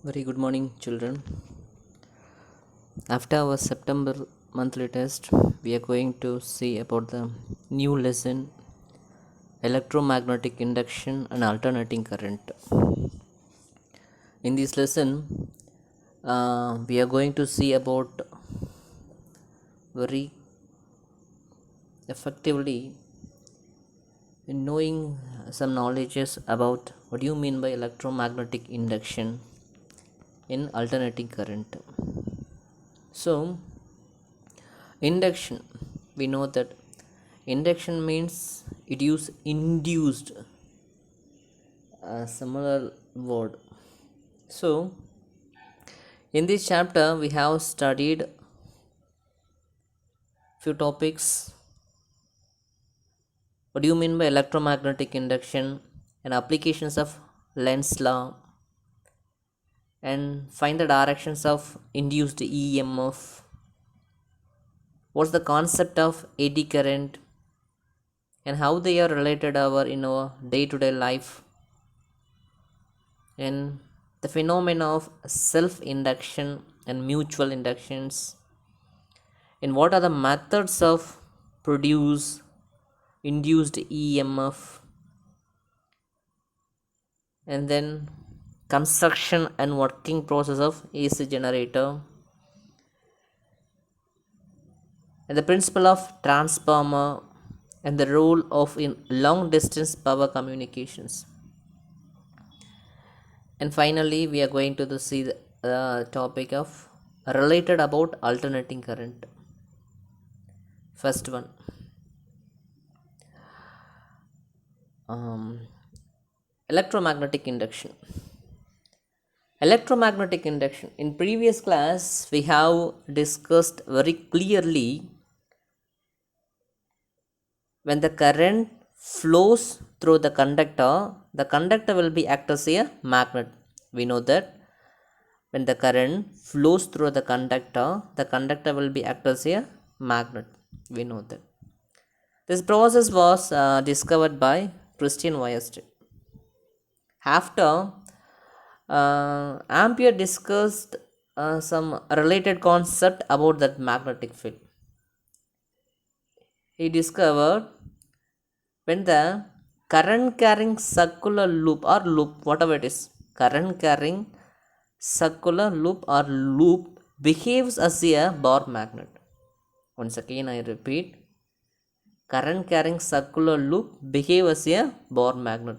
Very good morning, children. After our September monthly test, we are going to see about the new lesson electromagnetic induction and alternating current. In this lesson, we are going to see about very effectively knowing some knowledges about what do you mean by electromagnetic induction in alternating current. So, induction, we know that induction means it use induced, a similar word. So in this chapter we have studied few topics. What do you mean by electromagnetic induction and applications of Lenz's law, and find the directions of induced EMF. What's the concept of eddy current and how they are related in our day-to-day life, and the phenomena of self-induction and mutual inductions, and what are the methods of produce induced EMF, and then construction and working process of AC generator, and the principle of transformer, and the role of in long distance power communications. And finally we are going to see the topic of related about alternating current. First one, electromagnetic induction. Electromagnetic induction, in previous class we have discussed very clearly when the current flows through the conductor will be act as a magnet. We know that when the current flows through the conductor will be act as a magnet. We know that. This process was discovered by Christian Weierstrass. After Ampere discussed some related concept about that magnetic field. He discovered when the current carrying circular loop or loop, whatever it is, current carrying circular loop or loop behaves as a bar magnet. Once again I repeat, current carrying circular loop behaves as a bar magnet,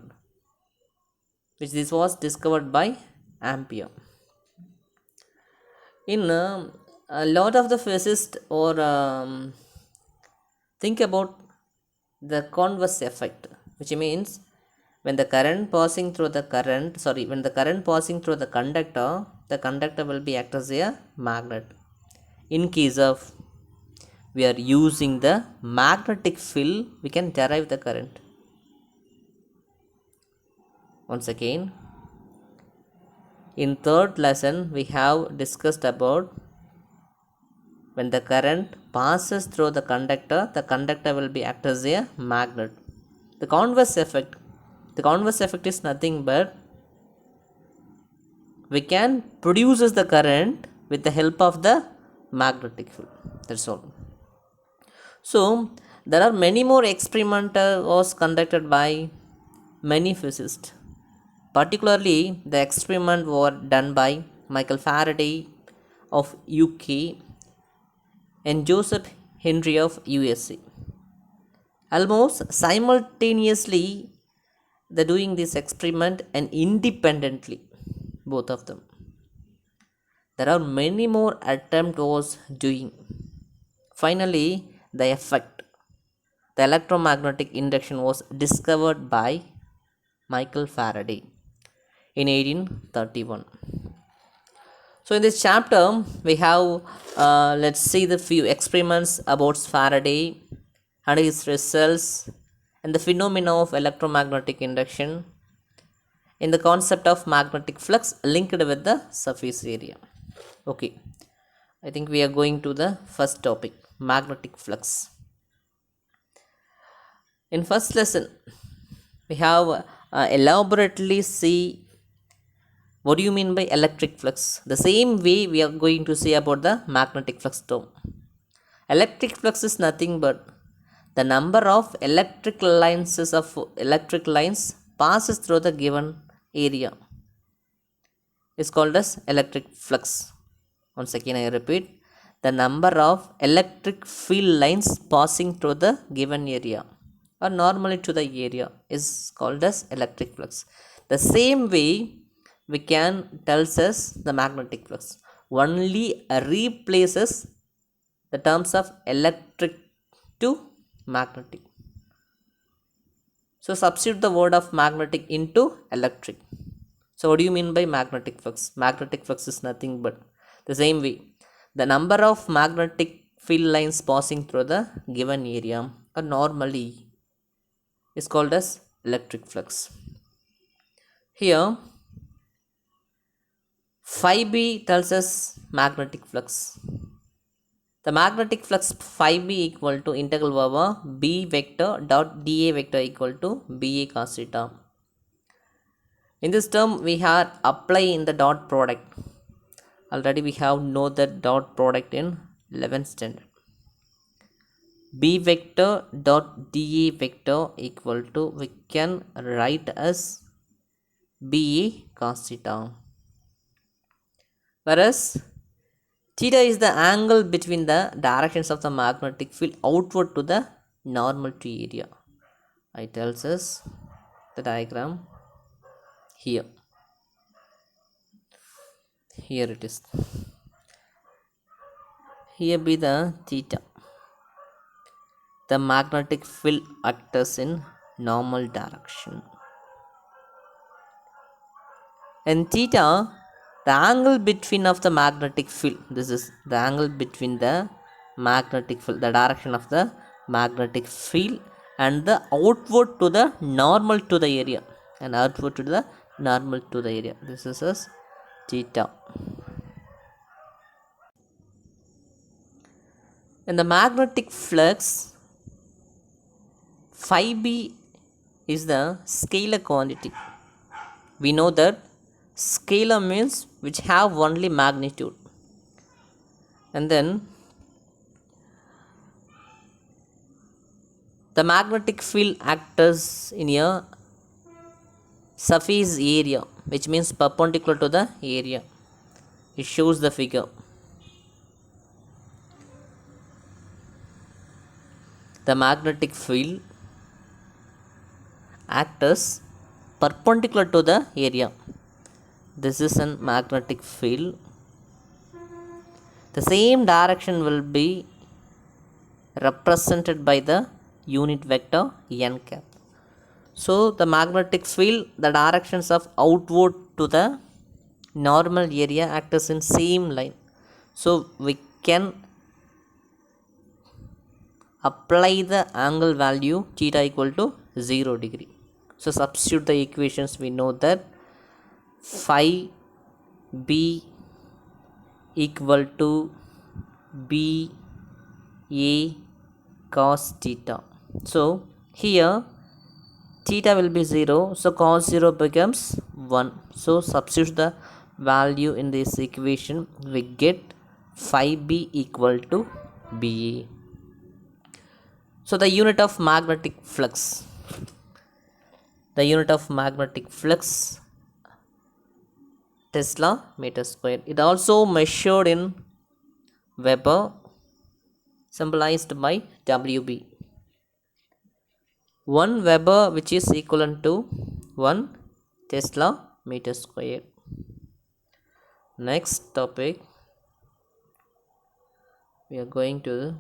which this was discovered by Ampere. In a lot of the physicists or think about the converse effect, which means when the current passing through the conductor will be act as a magnet. In case of we are using the magnetic field, we can derive the current. Once again, in third lesson we have discussed about when the current passes through the conductor will be act as a magnet. The converse effect is nothing but we can produce the current with the help of the magnetic field. That's all. So there are many more experiments was conducted by many physicists. Particularly the experiment were done by Michael Faraday of UK and Joseph Henry of USA. Almost simultaneously they doing this experiment and independently, both of them. There are many more attempts was doing. Finally the effect, the electromagnetic induction, was discovered by Michael Faraday in 1831. So in this chapter we have let's see the few experiments about Faraday and his results, and the phenomena of electromagnetic induction, in the concept of magnetic flux linked with the surface area. Okay, I think we are going to the first topic, magnetic flux. In first lesson we have elaborately see What do you mean by electric flux? The same way we are going to say about the magnetic flux term. Electric flux is nothing but the number of electric lines passes through the given area is called as electric flux. Once again I repeat, the number of electric field lines passing through the given area or normally to the area is called as electric flux. The same way we can tells us the magnetic flux only replaces the terms of electric to magnetic. So substitute the word of magnetic into electric. So what do you mean by magnetic flux? Magnetic flux is nothing but the same way the number of magnetic field lines passing through the given area or normally is called as electric flux. Here phi b tells us magnetic flux. The magnetic flux phi b equal to integral over b vector dot dA vector equal to BA cos theta. In this term we had apply in the dot product. Already we have know that dot product in 11th standard. B vector dot dA vector equal to we can write as BA cos theta. Whereas theta is the angle between the directions of the magnetic field outward to the normal to area. It tells us the diagram here. Here it is. Here be the theta. The magnetic field acts in normal direction. And theta, the angle between of the magnetic field. This is the angle between the magnetic field, the direction of the magnetic field and the outward to the normal to the area. And outward to the normal to the area. This is as theta. And the magnetic flux phi b is the scalar quantity. We know that scalar means which have only magnitude, and then the magnetic field acts in a surface area, which means perpendicular to the area. It shows the figure. The magnetic field acts perpendicular to the area. This is a magnetic field. The same direction will be represented by the unit vector n cap. So the magnetic field, the directions of outward to the normal area acts in same line. So we can apply the angle value theta equal to 0 degree. So substitute the equations. We know that phi b equal to b a cos theta. So here theta will be 0, so cos 0 becomes 1. So substitute the value in this equation. We get phi b equal to ba. So the unit of magnetic flux. The unit of magnetic flux Tesla meter square. It also measured in Weber, symbolized by WB. 1 Weber, which is equivalent to 1 Tesla meter square. Next topic, we are going to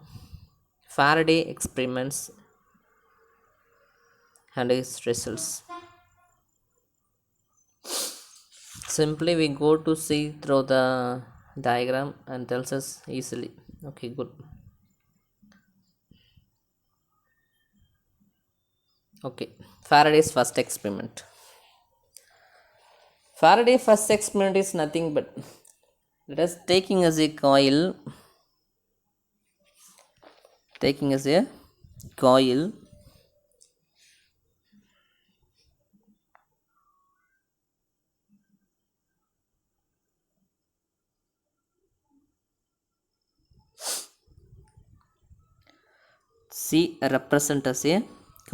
Faraday experiments and its results. Simply we go to see through the diagram and tells us easily. Okay, good. Okay, Faraday's first experiment. Faraday's first experiment is nothing but let us taking as a coil, C represents as a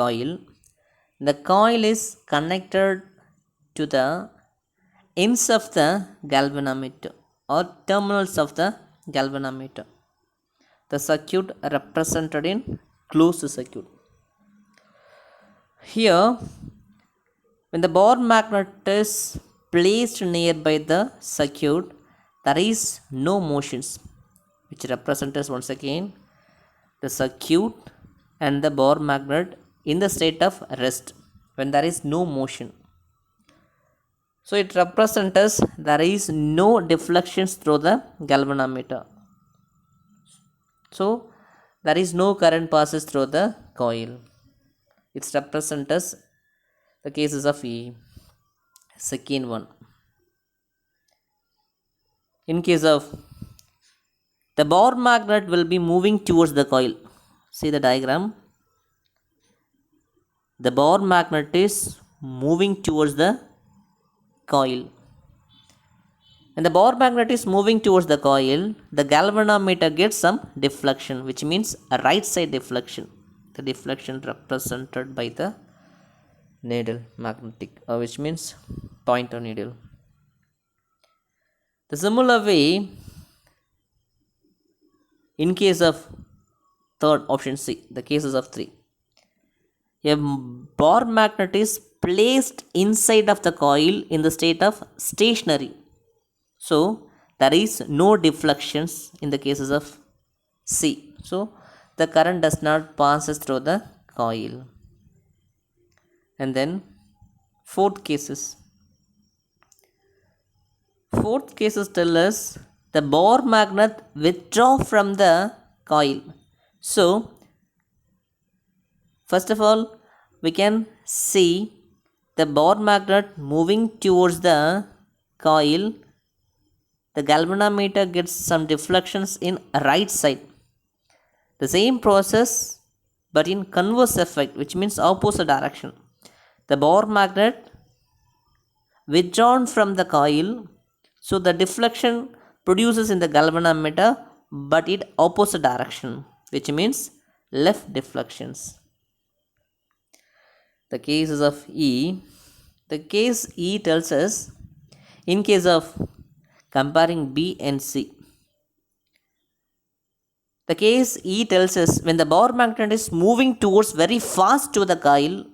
coil. The coil is connected to the ends of the galvanometer or terminals of the galvanometer. The circuit represented in closed circuit. Here, when the bar magnet is placed nearby the circuit, there is no motions, which represents once again the circuit and the bar magnet in the state of rest when there is no motion. So it represents as there is no deflections through the galvanometer. So there is no current passes through the coil. It represents as the cases of E. Second one. In case of the bar magnet will be moving towards the coil. See the diagram. The bar magnet is moving towards the coil. When the bar magnet is moving towards the coil, the galvanometer gets some deflection, which means a right side deflection. The deflection represented by the needle magnetic, which means pointer needle. The similar way, in case of third option C, the cases of 3, a bar magnet is placed inside of the coil in the state of stationary. So there is no deflections in the cases of C. So the current does not passes through the coil. And then fourth cases tell us the bar magnet withdraw from the coil. So first of all, we can see the bar magnet moving towards the coil. The galvanometer gets some deflections in right side. The same process but in converse effect, which means opposite direction. The bar magnet withdrawn from the coil, so the deflection produces in the galvanometer but in opposite direction, which means left deflections. The cases of E, the case E tells us, in case of comparing B and C, the case E tells us when the bar magnet is moving towards very fast to the coil,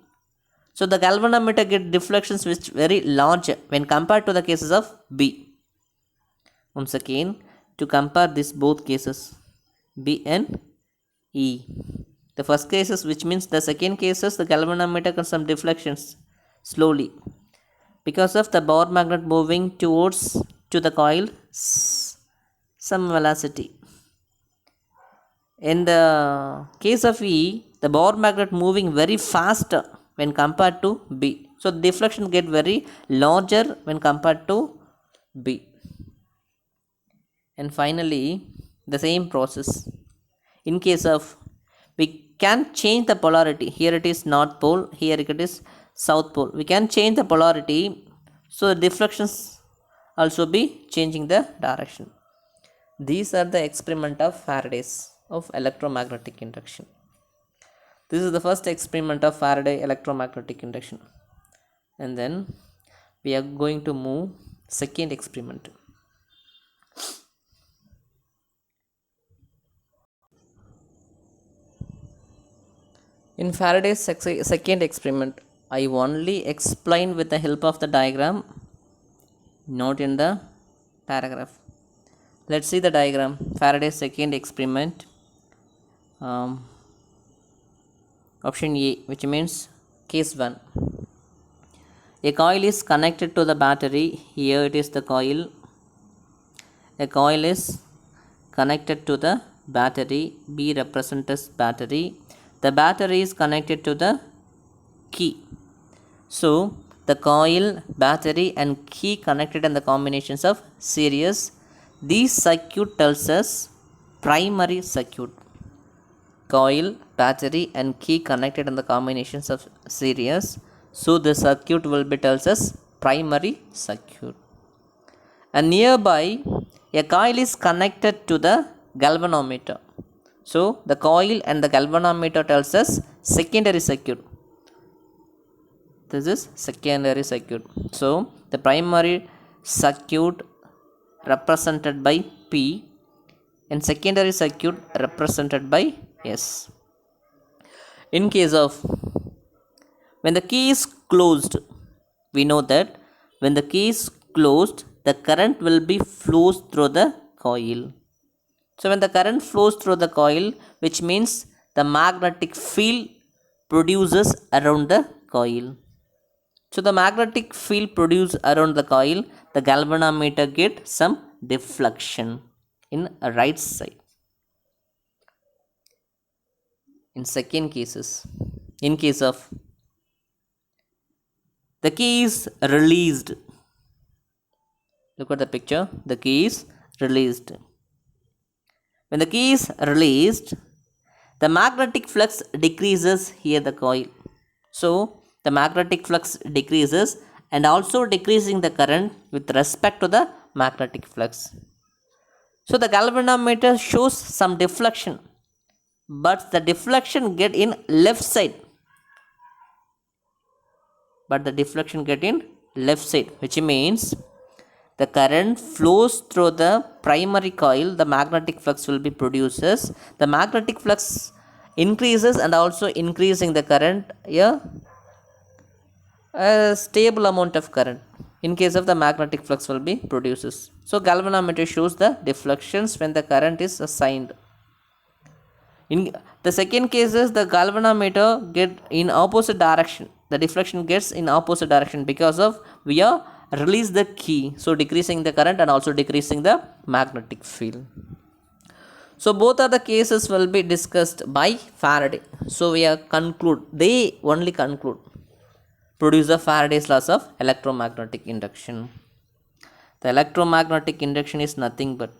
so the galvanometer gets deflections which very large when compared to the cases of B. Once again, to compare these both cases, B and E. The first cases, which means the second cases, the galvanometer gets some deflections slowly because of the bar magnet moving towards to the coil some velocity. In the case of E, the bar magnet moving very fast when compared to B. So the deflection get very larger when compared to B. And finally, the same process. In case of, we can change the polarity. Here it is north pole, here it is south pole. We can change the polarity, so the deflections also be changing the direction. These are the experiment of Faraday's of electromagnetic induction. This is the first experiment of Faraday electromagnetic induction. And then we are going to move second experiment. In Faraday's second experiment, I only explained with the help of the diagram, not in the paragraph. Let's see the diagram. Faraday's second experiment. Option A, which means case 1. A coil is connected to the battery. Here it is the coil. A coil is connected to the battery. B represents as battery. The battery is connected to the key. So the coil, battery and key connected in the combinations of series. This circuit tells us primary circuit. Coil, battery and key connected in the combinations of series. So the circuit will be tells us primary circuit. And nearby a coil is connected to the galvanometer. So the coil and the galvanometer tells us secondary circuit. This is secondary circuit. So the primary circuit represented by P and secondary circuit represented by S. In case of when the key is closed, we know that when the key is closed, the current will be flows through the coil. So when the current flows through the coil, which means the magnetic field produces around the coil. So the magnetic field produced around the coil, the galvanometer get some deflection in a right side. In second cases, in case of the key is released, look at the picture, the key is released. When the key is released, the magnetic flux decreases here the coil. So the magnetic flux decreases and also decreasing the current with respect to the magnetic flux. So the galvanometer shows some deflection, but the deflection get in left side. Which means the current flows through the primary coil, the magnetic flux will be produces. The magnetic flux increases and also increasing the current here, a stable amount of current in case of the magnetic flux will be produces. So galvanometer shows the deflections when the current is assigned. In the second case is the galvanometer get in opposite direction. The deflection gets in opposite direction because of we are release the key, so decreasing the current and also decreasing the magnetic field. So both of the cases will be discussed by Faraday. So we are they only conclude produce the Faraday's laws of electromagnetic induction. The electromagnetic induction is nothing but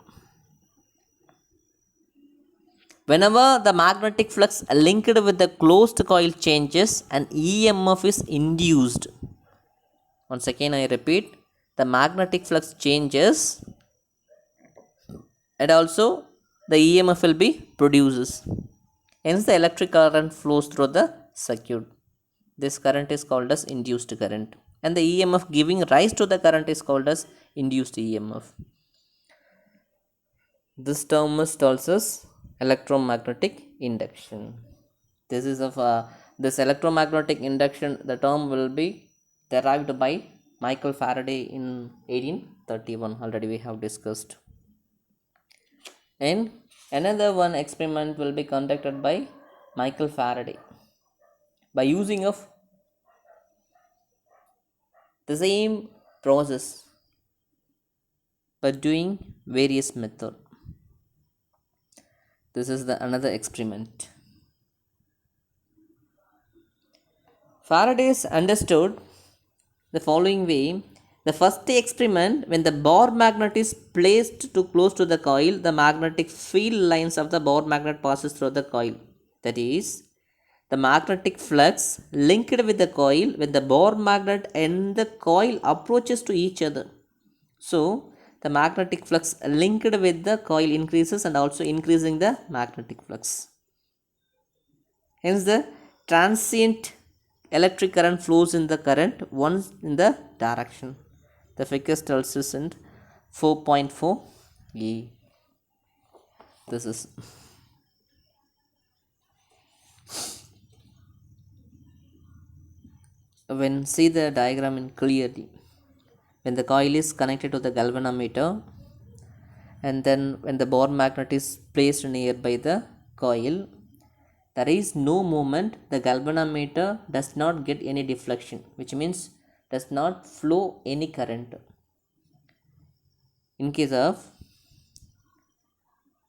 whenever the magnetic flux linked with the closed coil changes, an EMF is induced. Once again I repeat, the magnetic flux changes and also the EMF will be produces. Hence the electric current flows through the circuit. This current is called as induced current, and the EMF giving rise to the current is called as induced EMF. This term is also electromagnetic induction. This is of this electromagnetic induction. The term will be derived by Michael Faraday in 1831. Already we have discussed. And another one experiment will be conducted by Michael Faraday by using of the same process but doing various method. This is the another experiment. Faraday understood the following way. The first experiment, when the bar magnet is placed too close to the coil, the magnetic field lines of the bar magnet passes through the coil. That is, the magnetic flux linked with the coil when the bar magnet and the coil approaches to each other. So the magnetic flux linked with the coil increases and also increasing the magnetic flux. Hence the transient electric current flows in the current once in the direction. The figure tells us in 4.4e. This is when see the diagram in clearly. When the coil is connected to the galvanometer, and then when the bar magnet is placed nearby the coil, there is no movement. The galvanometer does not get any deflection, which means does not flow any current. In case of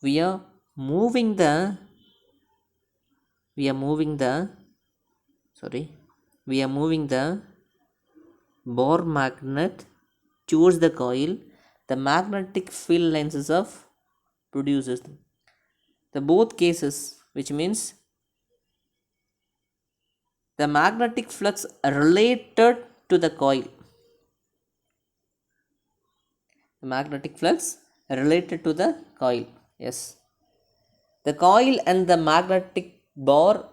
we are moving the bar magnet towards the coil, the magnetic field lines of produces the both cases, which means the magnetic flux related to the coil. The magnetic flux related to the coil. Yes. The coil and the magnetic bar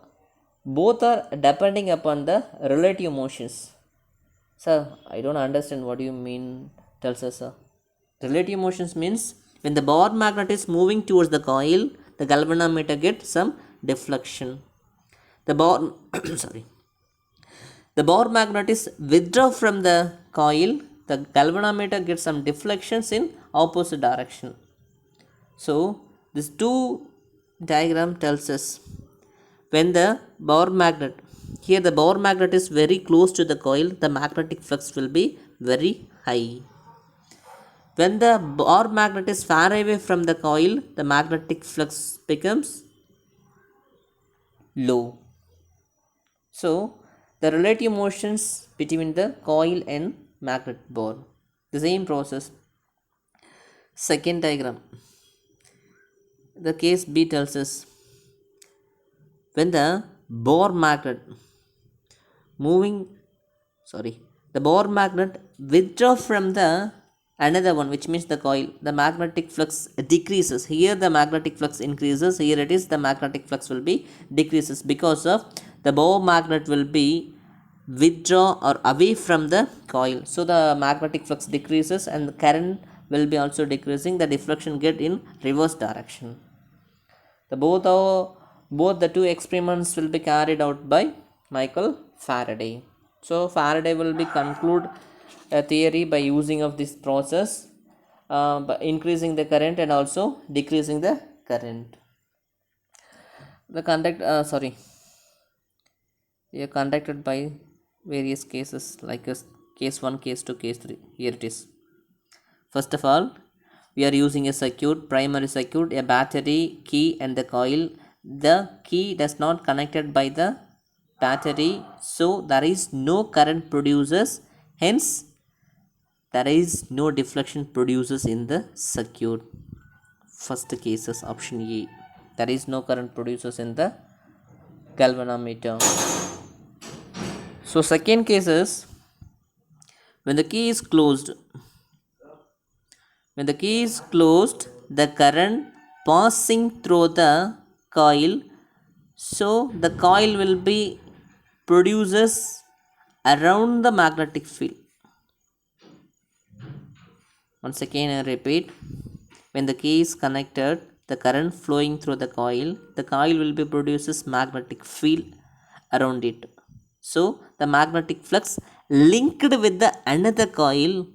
both are depending upon the relative motions. Sir, I don't understand what you mean, tells us, sir. Relative motions means when the bar magnet is moving towards the coil, the galvanometer gets some deflection. The bar sorry. The bar magnet is withdraw from the coil, the galvanometer gets some deflections in opposite direction. So this two diagram tells us when the bar magnet, here the bar magnet is very close to the coil, the magnetic flux will be very high. When the bar magnet is far away from the coil, the magnetic flux becomes low. So the relative motions between the coil and magnet bar, the same process. Second diagram, the case B tells us when the bar magnet the bar magnet withdraw from the another one, which means the coil, the magnetic flux decreases. Here the magnetic flux increases, here it is the magnetic flux will be decreases because of the bar magnet will be withdraw or away from the coil. So the magnetic flux decreases and the current will be also decreasing, the deflection get in reverse direction. Both the two experiments will be carried out by Michael Faraday. So Faraday will be conclude a theory by using of this process, by increasing the current and also decreasing the current. The conducted by various cases like case 1, case 2, case 3. Here it is. First of all, we are using a circuit, primary circuit, a battery, key and the coil. The key does not connected by the battery, so there is no current produces, hence there is no deflection produces in the circuit. First case is option A. There is no current produces in the galvanometer. So second case is when the key is closed. When the key is closed, the current passing through the coil, so the coil will be produces around the magnetic field. Once again I repeat, when the key is connected, the current flowing through the coil will be produces magnetic field around it. So the magnetic flux linked with the another coil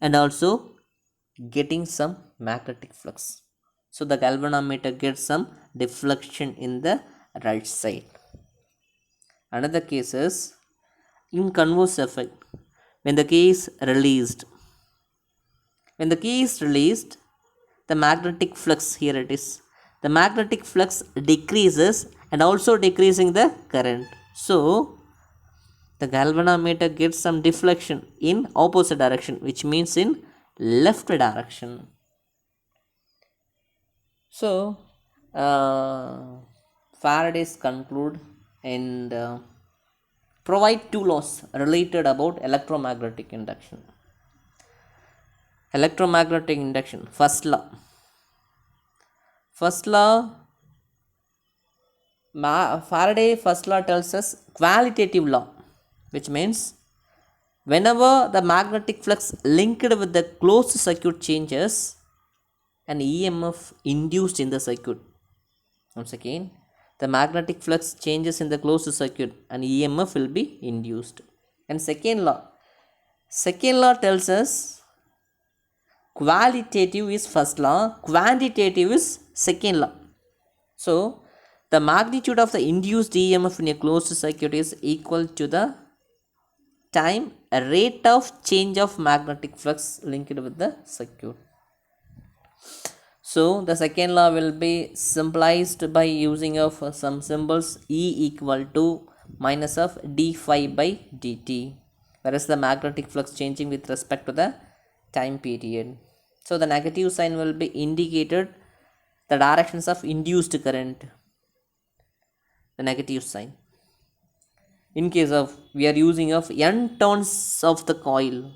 and also getting some magnetic flux. So the galvanometer gets some deflection in the right side. Another case is in converse effect. When the key is released, the magnetic flux, here it is, the magnetic flux decreases and also decreasing the current. So the galvanometer gets some deflection in opposite direction, which means in left direction. So Faraday's conclude and provide two laws related about electromagnetic induction. Electromagnetic induction, first law, Faraday first law tells us qualitative law, which means whenever the magnetic flux linked with the closed circuit changes, an EMF induced in the circuit. Once again, the magnetic flux changes in the closed circuit, an EMF will be induced. And second law tells us qualitative is first law, quantitative is second law. So the magnitude of the induced EMF in a closed circuit is equal to the time rate of change of magnetic flux linked with the circuit. So the second law will be simplified by using of some symbols, E equal to minus of d phi by dt, whereas the magnetic flux changing with respect to the time period. So the negative sign will be indicated the directions of induced current, the negative sign. In case of we are using of n turns of the coil,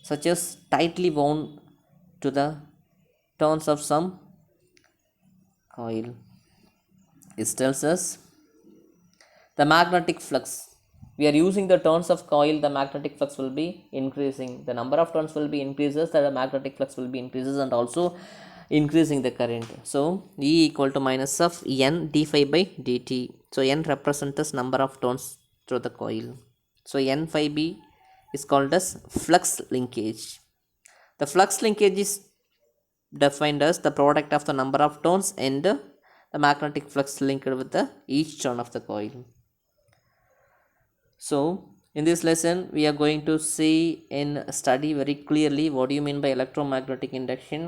such as tightly wound to the turns of some coil. This tells us the magnetic flux. We are using the turns of coil, the magnetic flux will be increasing. The number of turns will be increases, the magnetic flux will be increases, and also increasing the current. So E equal to minus of N d phi by dt. So N represents the number of turns through the coil. So N phi b is called as flux linkage. The flux linkage is defined as the product of the number of turns and the magnetic flux linked with the each turn of the coil. So in this lesson we are going to see and study very clearly what do you mean by electromagnetic induction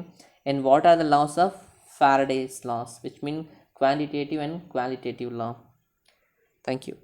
and what are the laws of Faraday's laws, which mean quantitative and qualitative law. Thank you.